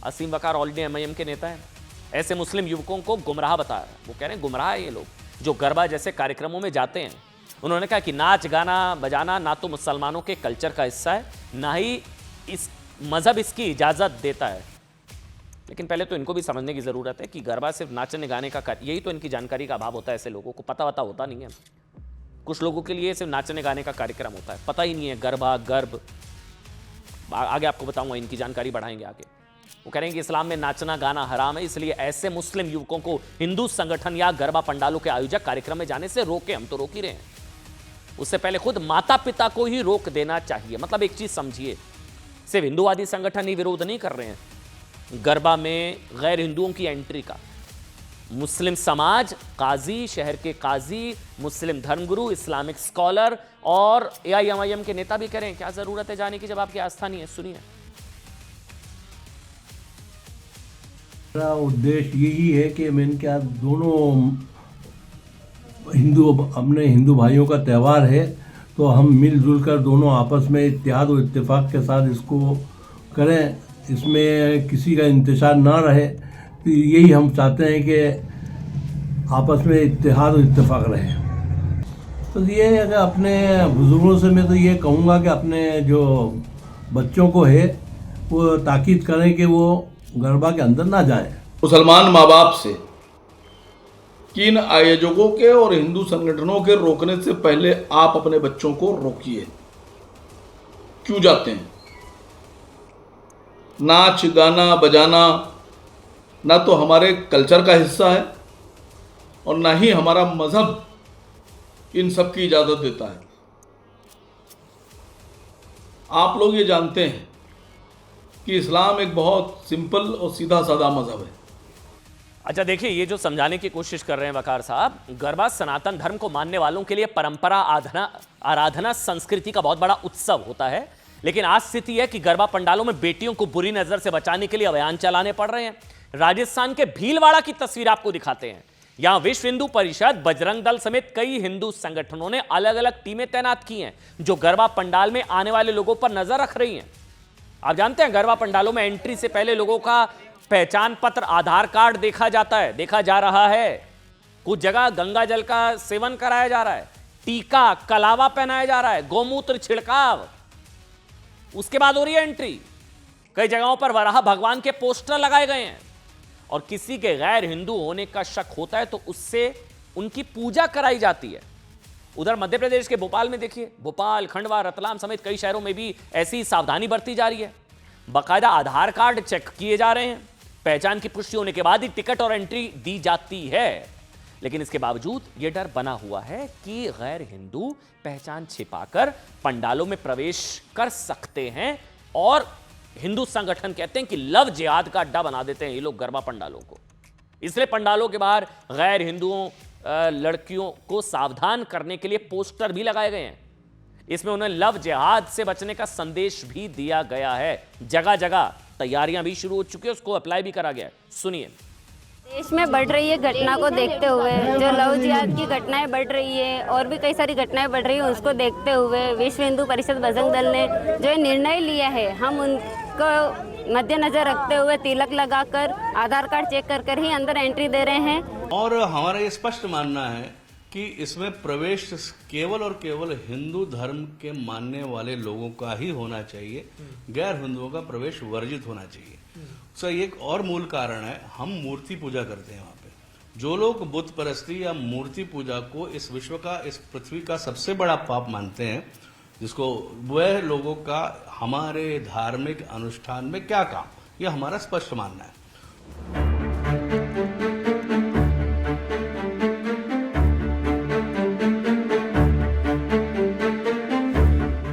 असीम वकार ऑल इंडिया एमआईएम के नेता हैं, ऐसे मुस्लिम युवकों को गुमराह बताया। वो कह रहे हैं गुमराह है ये लोग जो गरबा जैसे कार्यक्रमों में जाते हैं। उन्होंने कहा कि नाच गाना बजाना ना तो मुसलमानों के कल्चर का हिस्सा है, ना ही इस मजहब इसकी इजाज़त देता है। लेकिन पहले तो इनको भी समझने की ज़रूरत है कि गरबा सिर्फ नाचने गाने का यही तो इनकी जानकारी का अभाव होता है। ऐसे लोगों को पता होता नहीं है। कुछ लोगों के लिए सिर्फ नाचने गाने का कार्यक्रम होता है, पता ही नहीं है गरबा, गर्भ। आगे आपको बताऊंगा, इनकी जानकारी बढ़ाएंगे आगे। वो कह रहे हैं कि इस्लाम में नाचना गाना हराम है, इसलिए ऐसे मुस्लिम युवकों को हिंदू संगठन या गरबा पंडालों के आयोजक कार्यक्रम में जाने से रोके। हम तो रोक ही रहे हैं, उससे पहले खुद माता पिता को ही रोक देना चाहिए। मतलब एक चीज समझिए, सिर्फ हिंदूवादी संगठन ही विरोध नहीं कर रहे हैं गरबा में गैर हिंदुओं की एंट्री का। मुस्लिम समाज, काजी, शहर के काजी, मुस्लिम धर्मगुरु, इस्लामिक स्कॉलर और एआईएमआईएम के नेता भी कह रहे हैं क्या जरूरत है जाने की जब आपकी आस्था नहीं है। सुनिए। मेरा उद्देश्य यही है कि मैंने क्या दोनों अपने हिंदू भाइयों का त्यौहार है, तो हम मिलजुल कर दोनों आपस में इत्तेहाद और इत्तेफाक के साथ इसको करें, इसमें किसी का इंतशार ना रहे। तो यही हम चाहते हैं कि आपस में इत्तेहाद और इत्तेफाक रहे। तो ये है कि अपने बुजुर्गों से मैं तो ये कहूँगा कि अपने जो बच्चों को है वो ताकीद करें कि वो गरबा के अंदर ना जाएं। मुसलमान माँ बाप से किन आयोजकों के और हिंदू संगठनों के रोकने से पहले आप अपने बच्चों को रोकिए। क्यों जाते हैं? नाच गाना बजाना ना तो हमारे कल्चर का हिस्सा है और ना ही हमारा मजहब इन सब की इजाज़त देता है। आप लोग ये जानते हैं कि इस्लाम एक बहुत सिंपल और सीधा साधा मजहब है। अच्छा देखिए, ये जो समझाने की कोशिश कर रहे हैं वकार साहब, गरबा सनातन धर्म को मानने वालों के लिए परंपरा, आराधना संस्कृति का बहुत बड़ा उत्सव होता है। लेकिन आज स्थिति है कि गरबा पंडालों में बेटियों को बुरी नजर से बचाने के लिए अभियान चलाने पड़ रहे हैं। राजस्थान के भीलवाड़ा की तस्वीर आपको दिखाते हैं। यहां विश्व हिंदू परिषद, बजरंग दल समेत कई हिंदू संगठनों ने अलग अलग टीमें तैनात की हैं, जो गरबा पंडाल में आने वाले लोगों पर नजर रख रही हैं। आप जानते हैं, गरबा पंडालों में एंट्री से पहले लोगों का पहचान पत्र, आधार कार्ड देखा जा रहा है। कुछ जगह गंगा जल का सेवन कराया जा रहा है, टीका कलावा पहनाया जा रहा है, गौमूत्र छिड़काव, उसके बाद हो रही है एंट्री। कई जगहों पर वराह भगवान के पोस्टर लगाए गए हैं और किसी के गैर हिंदू होने का शक होता है तो उससे उनकी पूजा कराई जाती है। उधर मध्य प्रदेश के भोपाल में देखिए, भोपाल, खंडवा, रतलाम समेत कई शहरों में भी ऐसी सावधानी बरती जा रही है। बाकायदा आधार कार्ड चेक किए जा रहे हैं, पहचान की पुष्टि होने के बाद ही टिकट और एंट्री दी जाती है। लेकिन इसके बावजूद यह डर बना हुआ है कि गैर हिंदू पहचान छिपाकर पंडालों में प्रवेश कर सकते हैं और हिंदू संगठन कहते हैं कि लव जिहाद का अड्डा बना देते हैं ये लोग गरबा पंडालों को। इसलिए पंडालों के बाहर गैर हिंदुओं, लड़कियों को सावधान करने के लिए पोस्टर भी लगाए गए हैं। इसमें उन्हें लव जिहाद से बचने का संदेश भी दिया गया है। जगह जगह तैयारियां भी शुरू हो चुकी है, उसको अप्लाई भी करा गया है। सुनिए। देश में बढ़ रही है घटना को देखते हुए, जो लव जिहाद की घटनाएं बढ़ रही है और भी कई सारी घटनाएं बढ़ रही है, उसको देखते हुए विश्व हिंदू परिषद बजरंग दल ने जो निर्णय लिया है, हम उनको मद्देनजर रखते हुए तिलक लगाकर आधार कार्ड चेक कर ही अंदर एंट्री दे रहे हैं। और हमारा ये स्पष्ट मानना है कि इसमें प्रवेश केवल और केवल हिंदू धर्म के मानने वाले लोगों का ही होना चाहिए, गैर हिंदुओं का प्रवेश वर्जित होना चाहिए। सर, एक और मूल कारण है, हम मूर्ति पूजा करते हैं वहाँ पे। जो लोग बुत परस्ती या मूर्ति पूजा को इस विश्व का, इस पृथ्वी का सबसे बड़ा पाप मानते हैं, जिसको वह लोगों का हमारे धार्मिक अनुष्ठान में क्या काम, यह हमारा स्पष्ट मानना है।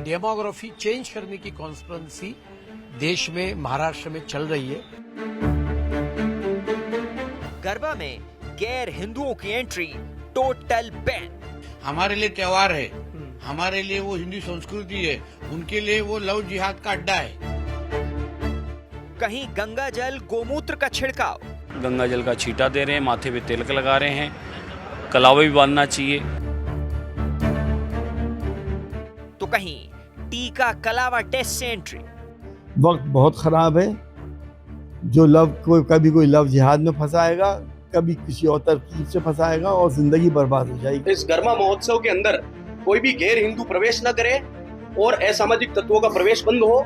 डेमोग्राफी चेंज करने की कॉन्स्पिरेसी देश में, महाराष्ट्र में चल रही है। गरबा में गैर हिंदुओं की एंट्री टोटल बैन। हमारे लिए त्योहार है, हमारे लिए वो हिंदू संस्कृति है, उनके लिए वो लव जिहाद का अड्डा है। कहीं गंगा जल, गोमूत्र का छिड़काव, गंगा जल का छींटा दे रहे हैं, माथे पे तिलक लगा रहे हैं, कलावे भी बांधना चाहिए। तो कहीं टीका कलावा टेस्ट से एंट्री। वक्त बहुत खराब है। जो कभी कोई लव जिहाद में फंसाएगा, कभी किसी और तरकीब से फंसाएगा और जिंदगी बर्बाद हो जाएगी। इस गरमा महोत्सव के अंदर कोई भी गैर हिंदू प्रवेश न करे और असामाजिक तत्वों का प्रवेश बंद हो।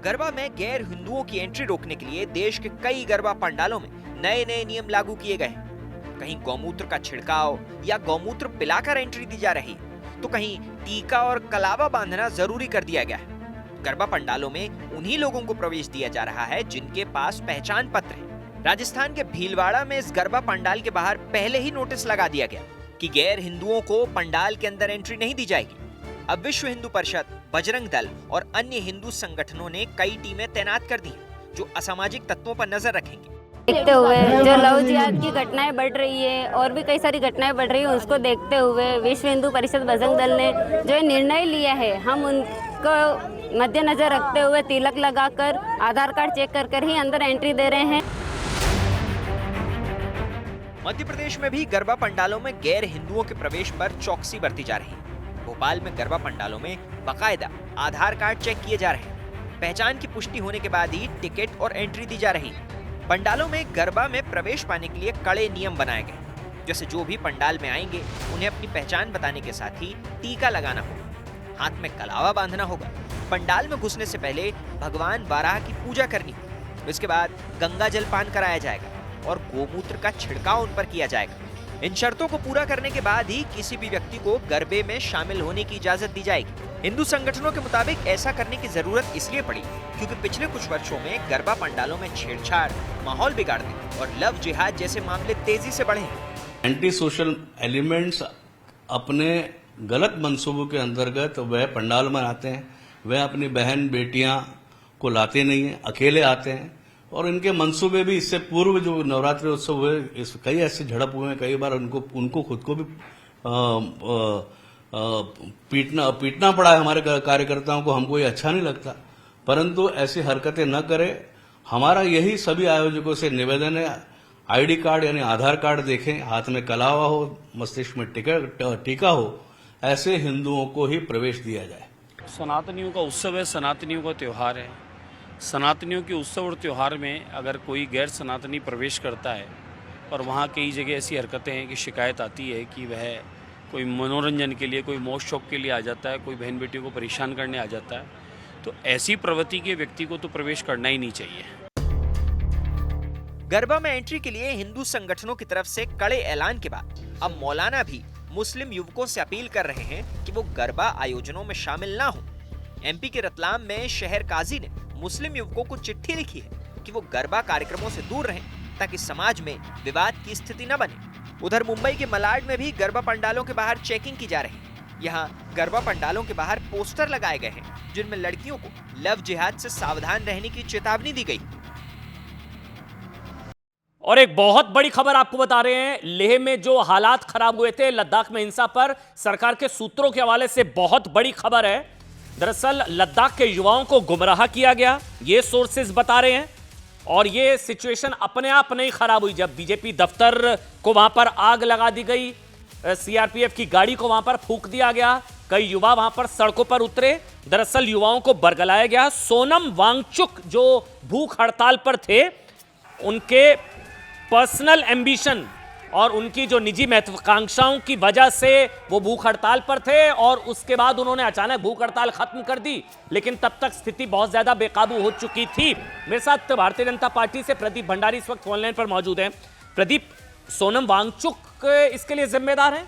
गरबा में गैर हिंदुओं की एंट्री रोकने के लिए देश के कई गरबा पंडालों में नए नए नियम लागू किए गए हैं। कहीं गौमूत्र का छिड़काव या गौमूत्र पिलाकर एंट्री दी जा रही है, तो कहीं टीका और कलावा बांधना जरूरी कर दिया गया है। गरबा पंडालों में उन्हीं लोगों को प्रवेश दिया जा रहा है जिनके पास पहचान पत्र है। राजस्थान के भीलवाड़ा में इस गरबा पंडाल के बाहर पहले ही नोटिस लगा दिया गया कि गैर हिंदुओं को पंडाल के अंदर एंट्री नहीं दी जाएगी। अब विश्व हिंदू परिषद, बजरंग दल और अन्य हिंदू संगठनों ने कई टीमें तैनात कर दी हैं, जो असामाजिक तत्वों पर नजर रखेंगे। देखते हुए जो लव जिहाद की घटनाएं बढ़ रही है और भी कई सारी घटनाएं बढ़ रही है, उसको देखते हुए विश्व हिंदू परिषद बजरंग दल ने जो निर्णय लिया है, हम उनको मद्देनजर रखते हुए तिलक लगाकर आधार कार्ड चेक कर ही अंदर एंट्री दे रहे हैं। मध्य प्रदेश में भी गरबा पंडालों में गैर हिंदुओं के प्रवेश पर चौकसी बरती जा रही है। भोपाल में गरबा पंडालों में बाकायदा आधार कार्ड चेक किए जा रहे हैं। पहचान की पुष्टि होने के बाद ही टिकट और एंट्री दी जा रही है। पंडालों में गरबा में प्रवेश पाने के लिए कड़े नियम बनाए गए, जैसे जो भी पंडाल में आएंगे उन्हें अपनी पहचान बताने के साथ ही टीका लगाना होगा, हाथ में कलावा बांधना होगा। पंडाल में घुसने से पहले भगवान बाराह की पूजा करनी होगी। इसके बाद गंगा जल पान कराया जाएगा और गोमूत्र का छिड़काव उन पर किया जाएगा। इन शर्तों को पूरा करने के बाद ही किसी भी व्यक्ति को गरबे में शामिल होने की इजाजत दी जाएगी। हिंदू संगठनों के मुताबिक ऐसा करने की जरूरत इसलिए पड़ी क्योंकि पिछले कुछ वर्षों में गरबा पंडालों में छेड़छाड़, माहौल बिगाड़ने और लव जिहाद जैसे मामले तेजी से बढ़े हैं। एंटी सोशल एलिमेंट्स अपने गलत मंसूबों के अंतर्गत वह पंडाल में आते हैं, वह अपनी बहन बेटियां को लाते नहीं हैं, अकेले आते हैं। और इनके मंसूबे भी इससे पूर्व जो नवरात्रि उत्सव हुए, इस कई ऐसे झड़प हुए हैं, कई बार उनको खुद को भी पीटना पड़ा है हमारे कार्यकर्ताओं को। हमको ये अच्छा नहीं लगता, परंतु ऐसी हरकतें न करें। हमारा यही सभी आयोजकों से निवेदन है, आईडी कार्ड यानी आधार कार्ड देखें, हाथ में कलावा हो, मस्तिष्क में टीका हो, ऐसे हिंदुओं को ही प्रवेश दिया जाए। सनातनियों का उत्सव है, सनातनियों का त्यौहार है। सनातनियों के उत्सव और त्यौहार में अगर कोई गैर सनातनी प्रवेश करता है और वहाँ कई जगह ऐसी हरकतें हैं कि शिकायत आती है कि वह कोई मनोरंजन के लिए, कोई मौज शौक के लिए आ जाता है, कोई बहन बेटियों को परेशान करने आ जाता है, तो ऐसी प्रवृत्ति के व्यक्ति को तो प्रवेश करना ही नहीं चाहिए। गरबा में एंट्री के लिए हिंदू संगठनों की तरफ से कड़े ऐलान के बाद अब मौलाना भी मुस्लिम युवकों से अपील कर रहे हैं कि वो गरबा आयोजनों में शामिल ना हो। एमपी के रतलाम में शहर काजी ने मुस्लिम युवकों को चिट्ठी लिखी है कि वो गरबा कार्यक्रमों से दूर रहें ताकि समाज में विवाद की स्थिति न बने। उधर मुंबई के मलाड में भी गरबा पंडालों के बाहर चेकिंग की जा रही है। यहाँ गरबा पंडालों के बाहर पोस्टर लगाए गए हैं जिनमें लड़कियों को लव जिहाद से सावधान रहने की चेतावनी दी गई। और एक बहुत बड़ी खबर आपको बता रहे हैं, लेह में जो हालात खराब हुए थे, लद्दाख में हिंसा पर सरकार के सूत्रों के हवाले से बहुत बड़ी खबर है। दरअसल लद्दाख के युवाओं को गुमराह किया गया, ये सोर्सेज बता रहे हैं। और ये सिचुएशन अपने आप नहीं खराब हुई जब बीजेपी दफ्तर को वहां पर आग लगा दी गई, सीआरपीएफ की गाड़ी को वहां पर फूंक दिया गया, कई युवा वहां पर सड़कों पर उतरे। दरअसल युवाओं को बरगलाया गया। सोनम वांगचुक जो भूख हड़ताल पर थे, उनके पर्सनल एम्बिशन और उनकी जो निजी महत्वाकांक्षाओं की वजह से वो भूख हड़ताल पर थे और उसके बाद उन्होंने अचानक भूख हड़ताल खत्म कर दी, लेकिन तब तक स्थिति बहुत ज्यादा बेकाबू हो चुकी थी। मेरे साथ भारतीय जनता पार्टी से प्रदीप भंडारी इस वक्त ऑनलाइन पर मौजूद हैं। प्रदीप, सोनम वांगचुक इसके लिए जिम्मेदार है?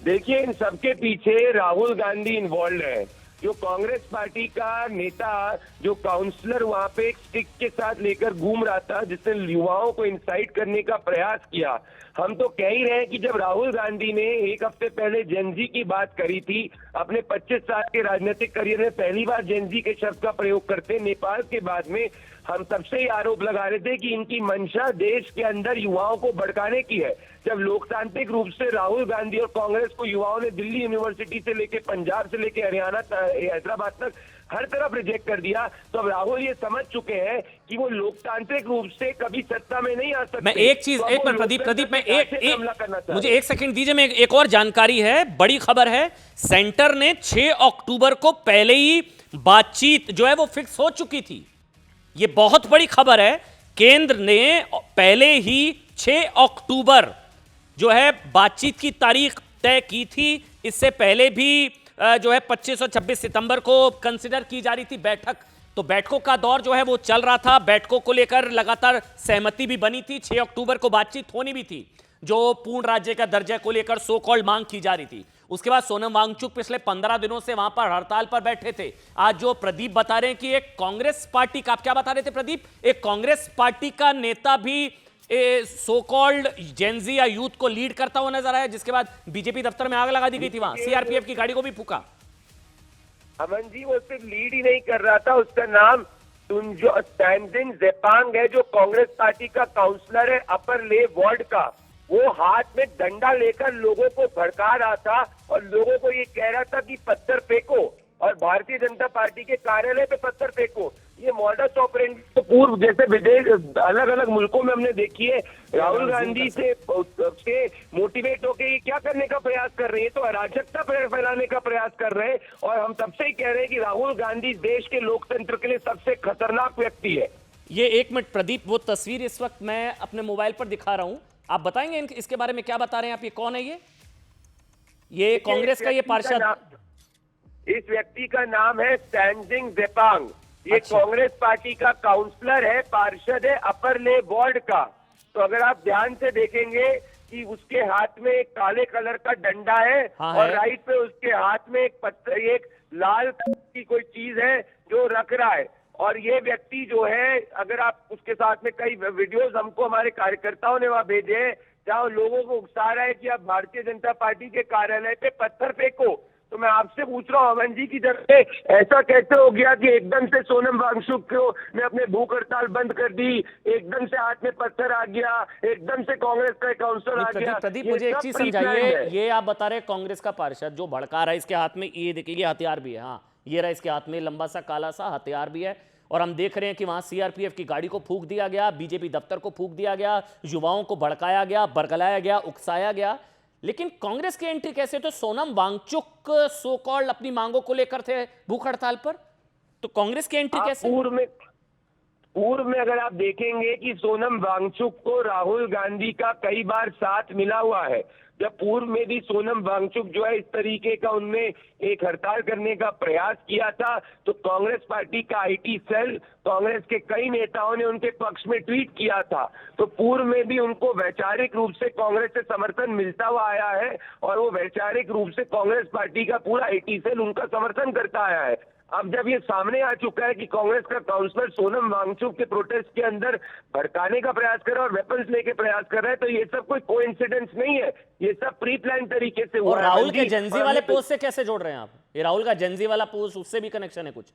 देखिए, इन सबके पीछे राहुल गांधी इन्वॉल्व है। जो कांग्रेस पार्टी का नेता, जो काउंसलर वहां पे एक स्टिक के साथ लेकर घूम रहा था, जिसने युवाओं को इंसाइट करने का प्रयास किया। हम तो कह ही रहे हैं कि जब राहुल गांधी ने एक हफ्ते पहले जेनजी की बात करी थी, अपने 25 साल के राजनीतिक करियर में पहली बार जेनजी के शब्द का प्रयोग करते नेपाल के बाद में, हम तब से ही आरोप लगा रहे थे कि इनकी मंशा देश के अंदर युवाओं को भड़काने की है। जब लोकतांत्रिक रूप से राहुल गांधी और कांग्रेस को युवाओं ने दिल्ली यूनिवर्सिटी से लेके पंजाब से लेके हरियाणा हैदराबाद तक हर तरफ रिजेक्ट कर दिया, तो अब राहुल ये समझ चुके हैं कि वो लोकतांत्रिक रूप से कभी सत्ता में नहीं आ सकते। मैं एक चीज, एक मिनट प्रदीप, मैं मुझे एक सेकंड दीजिए, मैं एक और जानकारी है, बड़ी खबर है। सेंटर ने 6 अक्टूबर को पहले ही बातचीत जो है वो फिक्स हो चुकी थी। ये बहुत बड़ी खबर है। केंद्र ने पहले ही 6 अक्टूबर जो है बातचीत की तारीख तय की थी। इससे पहले भी जो है 25 और 26 सितंबर को कंसिडर की जा रही थी बैठक। तो बैठकों का दौर जो है वो चल रहा था, बैठकों को लेकर लगातार सहमति भी बनी थी। 6 अक्टूबर को बातचीत होनी भी थी, जो पूर्ण राज्य का दर्जा को लेकर सो कॉल्ड मांग की जा रही थी। उसके बाद सोनम वांगचुक पिछले 15 दिनों से वहां पर हड़ताल पर बैठे थे। आज जो प्रदीप बता रहे हैं कि एक कांग्रेस पार्टी का, आप क्या बता रहे थे प्रदीप, एक कांग्रेस पार्टी का नेता भी सो कॉल्ड जेनजी या यूथ को लीड करता हुआ नजर आया, जिसके बाद बीजेपी दफ्तर में आग लगा दी गई थी, वहां सीआरपीएफ की गाड़ी को भी फूका। अमन जी, वो सिर्फ लीड ही नहीं कर रहा था, उसका नाम तंजिन जेपांग है, जो कांग्रेस पार्टी का काउंसलर है अपर ले वार्ड का। वो हाथ में डंडा लेकर लोगों को भड़का रहा था और लोगों को ये कह रहा था कि पत्थर फेंको। और भारतीय जनता पार्टी के कार्यालय पे पत्थर फेंको। ये मॉडस ऑपरेंडी तो पूर्व जैसे विदेश अलग अलग मुल्कों में हमने देखी है। राहुल गांधी से मोटिवेट होके ये क्या करने का प्रयास कर रहे हैं, तो अराजकता फैलाने का प्रयास कर रहे हैं। और हम तब से ही कह रहे हैं कि राहुल गांधी देश के लोकतंत्र के लिए सबसे खतरनाक व्यक्ति है। ये एक मिनट प्रदीप, वो तस्वीर इस वक्त मैं अपने मोबाइल पर दिखा रहा हूं, आप बताएंगे इसके बारे में क्या बता रहे हैं आप? ये कौन है? ये कांग्रेस का ये पार्षद, इस व्यक्ति का नाम है स्टैंजिंग जेपांग। ये कांग्रेस पार्टी का काउंसलर है, पार्षद है अपर ले वार्ड का। तो अगर आप ध्यान से देखेंगे कि उसके हाथ में एक काले कलर का डंडा है, और राइट पे उसके हाथ में एक लाल की कोई चीज है जो रख रहा है। और ये व्यक्ति जो है, अगर आप उसके साथ में कई वीडियोस हमको हमारे कार्यकर्ताओं ने वहां भेजे जहां लोगों को उकसा रहा है कि आप भारतीय जनता पार्टी के कार्यालय पे पत्थर फेंको। तो मैं आपसे पूछ रहा हूँ अमन जी की जब से ऐसा कैसे हो गया कि एकदम से सोनम वांगचुक को ने अपने भूख हड़ताल बंद कर दी, एकदम से हाथ में पत्थर आ गया, एकदम से कांग्रेस का काउंसलर आ गया? प्रदीप मुझे एक चीज समझाइए, ये आप बता रहे कांग्रेस का पार्षद जो भड़का रहा है, इसके हाथ में ये देखिए हथियार भी है। हाँ, ये रहा, इसके हाथ में लंबा सा काला सा हथियार भी है। और हम देख रहे हैं कि वहां सीआरपीएफ की गाड़ी को फूंक दिया गया, बीजेपी दफ्तर को फूंक दिया गया, युवाओं को भड़काया गया, बरगलाया गया, उकसाया गया। लेकिन कांग्रेस की एंट्री कैसे? तो सोनम वांगचुक सो कॉल्ड अपनी मांगों को लेकर थे भूख हड़ताल पर, तो कांग्रेस की एंट्री कैसे? पूर्व में अगर आप देखेंगे कि सोनम वांगचुक को राहुल गांधी का कई बार साथ मिला हुआ है। जब पूर्व में भी सोनम वांगचुक जो है इस तरीके का उनने एक हड़ताल करने का प्रयास किया था, तो कांग्रेस पार्टी का आईटी सेल, कांग्रेस के कई नेताओं ने उनके पक्ष में ट्वीट किया था। तो पूर्व में भी उनको वैचारिक रूप से कांग्रेस से समर्थन मिलता हुआ आया है, और वो वैचारिक रूप से कांग्रेस पार्टी का पूरा आईटी सेल उनका समर्थन करता आया है। अब जब ये सामने आ चुका है कि कांग्रेस का काउंसलर सोनम वांगचुक के प्रोटेस्ट के अंदर भड़काने का प्रयास कर रहा है और वेपन्स लेके प्रयास कर रहा है, तो ये सब कोई कोइंसिडेंस नहीं है, ये सब प्री प्लान तरीके से हुआ है। और राहुल के जेंजी वाले पोस्ट से कैसे जोड़ रहे हैं आप? ये राहुल का जेंजी वाला पोस्ट, उससे भी कनेक्शन है कुछ?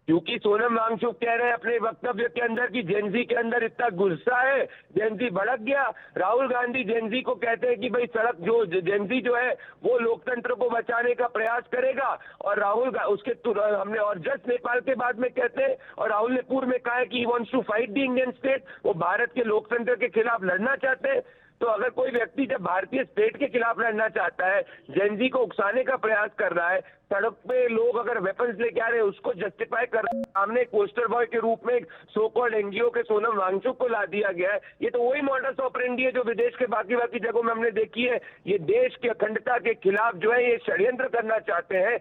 क्योंकि सोनम वांगचुक कह रहे हैं अपने वक्तव्य के अंदर कि जेंजी के अंदर इतना गुस्सा है, जेंजी भड़क गया। राहुल गांधी जेंजी को कहते हैं कि भाई सड़क जो जेंजी जो है वो लोकतंत्र को बचाने का प्रयास करेगा, और राहुल उसके हमने और जस्ट नेपाल के बाद में कहते हैं, और राहुल ने पूर्व में कहा है कि he wants to fight the Indian state, वो भारत के लोकतंत्र के खिलाफ लड़ना चाहते हैं। तो अगर कोई व्यक्ति जब भारतीय स्टेट के खिलाफ लड़ना चाहता है, जेंजी को उकसाने का प्रयास कर रहा है, सड़क पे लोग अगर वेपन्स लेके आ रहे हैं उसको जस्टिफाई कर रहा है, सामने पोस्टर बॉय के रूप में सो कॉल्ड एनजीओ के सोनम वांगचुक को ला दिया गया है। ये तो वही मॉडस ऑपरेंडी है जो विदेश के बाकी जगहों में हमने देखी है। ये देश की अखंडता के खिलाफ जो है ये षड्यंत्र करना चाहते हैं,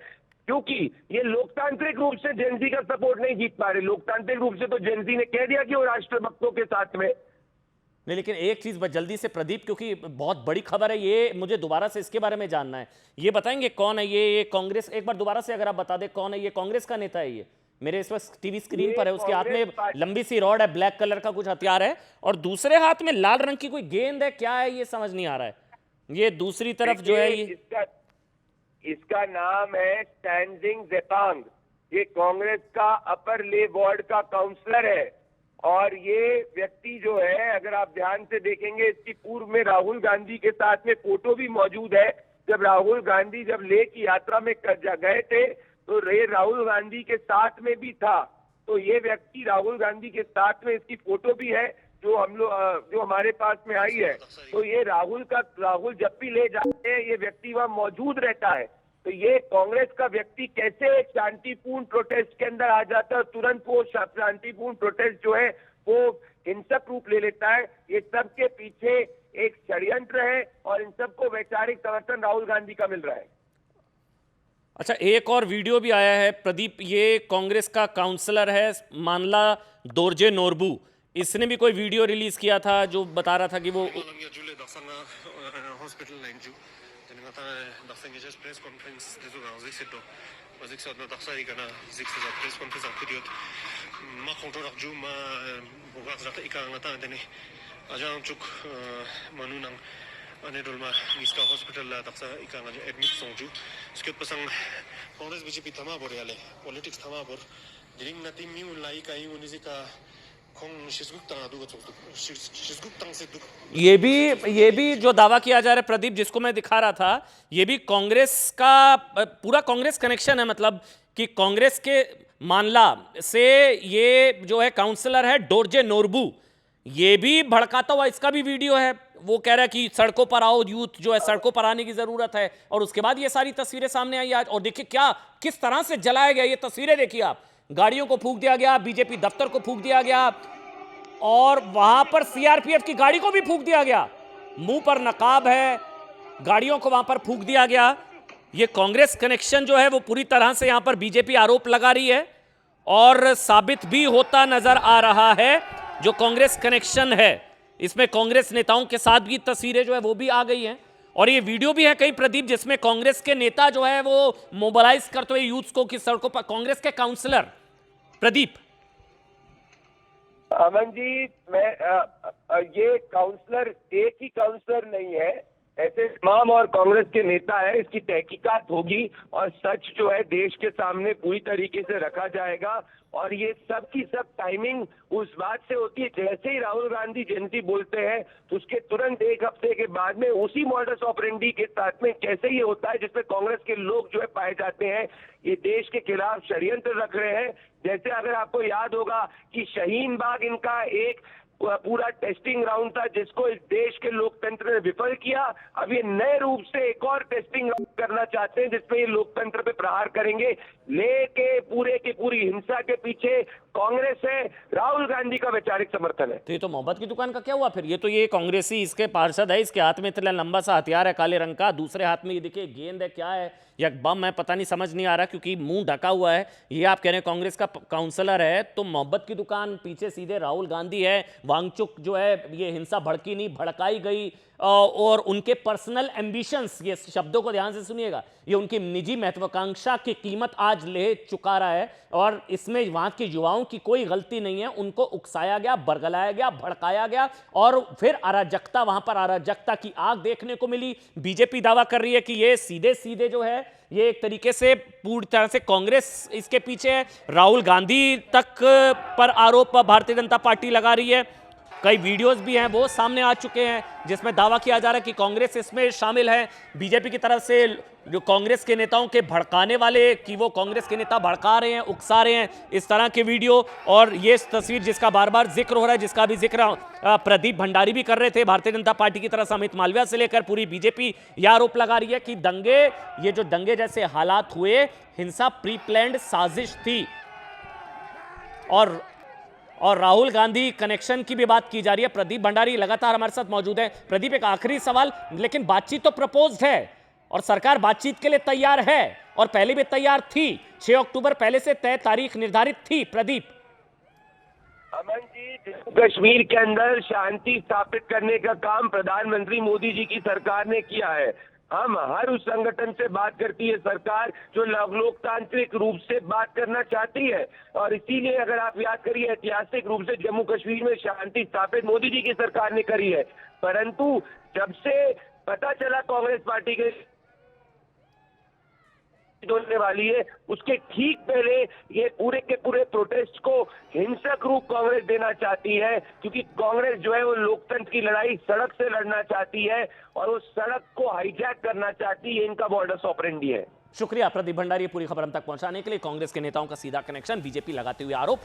क्योंकि ये लोकतांत्रिक रूप से जेंजी का सपोर्ट नहीं जीत पा रहे। लोकतांत्रिक रूप से तो जेंजी ने कह दिया कि वो राष्ट्रभक्तों के साथ में नहीं। लेकिन एक चीज जल्दी से प्रदीप, क्योंकि बहुत बड़ी खबर है ये, मुझे दोबारा से इसके बारे में जानना है। ये बताएंगे कौन है ये कांग्रेस, एक बार दोबारा से अगर आप बता दें कौन है ये कांग्रेस का नेता है? ये मेरे इस वक्त टीवी स्क्रीन पर है, उसके हाथ में लंबी सी रॉड है, ब्लैक कलर का कुछ हथियार है, और दूसरे हाथ में लाल रंग की कोई गेंद है, क्या है ये समझ नहीं आ रहा है। ये दूसरी तरफ जो है ये इसका नाम है स्टैंजिंग जेपांग। ये कांग्रेस का अपर ले वार्ड का काउंसलर है, और ये व्यक्ति जो है अगर आप ध्यान से देखेंगे इसकी पूर्व में राहुल गांधी के साथ में फोटो भी मौजूद है। जब राहुल गांधी जब लेह की यात्रा में गए थे तो राहुल गांधी के साथ में भी था। तो ये व्यक्ति राहुल गांधी के साथ में, इसकी फोटो भी है जो हम लोग जो हमारे पास में आई है। तो ये राहुल जब भी ले जाते हैं ये व्यक्ति वहां मौजूद रहता है। तो ये कांग्रेस का व्यक्ति कैसे एक शांतिपूर्ण प्रोटेस्ट के अंदर आ जाता है, तुरंत वो शांतिपूर्ण प्रोटेस्ट जो है वो हिंसक रूप ले लेता है। ये सब के पीछे एक षड्यंत्र है, और इन सबको वैचारिक समर्थन राहुल गांधी का मिल रहा है। अच्छा, एक और वीडियो भी आया है प्रदीप, ये कांग्रेस का काउंसलर है मानला दोरजे नोरबू, इसने भी कोई वीडियो रिलीज किया था जो बता रहा था कि वो अनेडोलमा निस्का हॉस्पिटल ला दक्सा इकांगा जो एडमिट सोंजू उसके पसंग कांग्रेस बीजेपी थमा बोरे आले पॉलिटिक्स थमा बोर दिलिंग नती म्यू लाई काई उनिजी का ये भी जो दावा किया जा रहा है प्रदीप, जिसको मैं दिखा रहा था, ये भी कांग्रेस का पूरा कांग्रेस कनेक्शन है। मतलब कि कांग्रेस के मामला से ये जो है काउंसलर है डोरजे नोरबू, ये भी भड़काता हुआ, इसका भी वीडियो है। वो कह रहा है कि सड़कों पर आओ, यूथ जो है सड़कों पर आने की जरूरत है। और उसके बाद ये सारी तस्वीरें सामने आई आज। और देखिए किस तरह से जलाया गया, ये तस्वीरें देखिए आप। गाड़ियों को फूंक दिया गया, बीजेपी दफ्तर को फूंक दिया गया, और वहां पर सीआरपीएफ की गाड़ी को भी फूंक दिया गया। मुंह पर नकाब है, गाड़ियों को वहां पर फूंक दिया गया। ये कांग्रेस कनेक्शन जो है वो पूरी तरह से यहां पर बीजेपी आरोप लगा रही है, और साबित भी होता नजर आ रहा है जो कांग्रेस कनेक्शन है। इसमें कांग्रेस नेताओं के साथ भी तस्वीरें जो है वो भी आ गई हैं, और ये वीडियो भी है कई प्रदीप, जिसमें कांग्रेस के नेता जो है वो मोबिलाइज करते हुए यूथ को कि सड़कों पर, कांग्रेस के काउंसलर प्रदीप। अमन जी, ये काउंसलर एक ही काउंसलर नहीं है, ऐसे तमाम और कांग्रेस के नेता है। इसकी तहकीकात होगी और सच जो है देश के सामने पूरी तरीके से रखा जाएगा। और ये सब की सब टाइमिंग उस बात से होती है, जैसे ही राहुल गांधी जयंती बोलते हैं तो उसके तुरंत एक हफ्ते के बाद में उसी मॉडस ऑपरेंडी के साथ में कैसे ये होता है जिसमें कांग्रेस के लोग जो है पाए जाते हैं ये देश के खिलाफ षड्यंत्र रख रहे हैं। जैसे अगर आपको याद होगा कि शाहीन बाग इनका एक पूरा टेस्टिंग ग्राउंड था जिसको इस देश के लोकतंत्र ने विफल किया। अब ये नए रूप से एक और टेस्टिंग ग्राउंड करना चाहते हैं जिसमें ये लोकतंत्र पे प्रहार करेंगे। लेके पूरे की पूरी हिंसा के पीछे कांग्रेस है, राहुल गांधी का वैचारिक समर्थन है। तो ये तो मोहब्बत की दुकान का क्या हुआ फिर? ये कांग्रेसी इसके पार्षद है, इसके हाथ में इतना लंबा सा हथियार है काले रंग का, दूसरे हाथ में ये देखिए गेंद है, क्या है या बम है, पता नहीं, समझ नहीं आ रहा क्योंकि मुंह ढका हुआ है। ये आप कह रहे हैं कांग्रेस का काउंसलर है, तो मोहब्बत की दुकान पीछे सीधे राहुल गांधी है। वांगचुक जो है ये हिंसा भड़की नहीं, भड़काई गई, और उनके पर्सनल एम्बिशंस, ये शब्दों को ध्यान से सुनिएगा, ये उनकी निजी महत्वाकांक्षा की कीमत आज ले चुका रहा है। और इसमें वहां के युवाओं की कोई गलती नहीं है, उनको उकसाया गया, बरगलाया गया, भड़काया गया, और फिर अराजकता, वहां पर अराजकता की आग देखने को मिली। बीजेपी दावा कर रही है कि ये सीधे सीधे जो है ये एक तरीके से पूरी तरह से कांग्रेस इसके पीछे है। राहुल गांधी तक पर आरोप भारतीय जनता पार्टी लगा रही है। कई वीडियोस भी हैं वो सामने आ चुके हैं जिसमें दावा किया जा रहा है कि कांग्रेस इसमें शामिल है। बीजेपी की तरफ से जो कांग्रेस के नेताओं के भड़काने वाले, कि वो कांग्रेस के नेता भड़का रहे हैं, उकसा रहे हैं, इस तरह के वीडियो। और ये तस्वीर जिसका बार बार जिक्र हो रहा है, जिसका भी जिक्र प्रदीप भंडारी भी कर रहे थे भारतीय जनता पार्टी की तरफ से, अमित मालविया से लेकर पूरी बीजेपी यह आरोप लगा रही है कि ये जो दंगे जैसे हालात हुए, हिंसा प्री प्लान्ड साजिश थी। और राहुल गांधी कनेक्शन की भी बात की जा रही है। प्रदीप भंडारी लगातार हमारे साथ मौजूद है। प्रदीप, एक आखिरी सवाल, लेकिन बातचीत तो प्रपोज्ड है और सरकार बातचीत के लिए तैयार है और पहले भी तैयार थी। 6 अक्टूबर पहले से तय तारीख निर्धारित थी। प्रदीप, अमन जी, जम्मू कश्मीर के अंदर शांति स्थापित करने का काम प्रधानमंत्री मोदी जी की सरकार ने किया है। हम हर उस संगठन से बात करती है सरकार जो लोकतांत्रिक रूप से बात करना चाहती है, और इसीलिए अगर आप याद करिए ऐतिहासिक रूप से जम्मू कश्मीर में शांति स्थापित मोदी जी की सरकार ने करी है। परंतु जब से पता चला कांग्रेस पार्टी के होने वाली है, उसके ठीक पहले ये पूरे के पूरे प्रोटेस्ट को हिंसक रूप कांग्रेस देना चाहती है, क्योंकि कांग्रेस जो है वो लोकतंत्र की लड़ाई सड़क से लड़ना चाहती है और उस सड़क को हाईजैक करना चाहती है। इनका मॉडस ऑपरेंडी है। शुक्रिया प्रदीप भंडारी, पूरी खबर हम तक पहुंचाने के लिए। कांग्रेस के नेताओं का सीधा कनेक्शन, बीजेपी लगाते हुए आरोप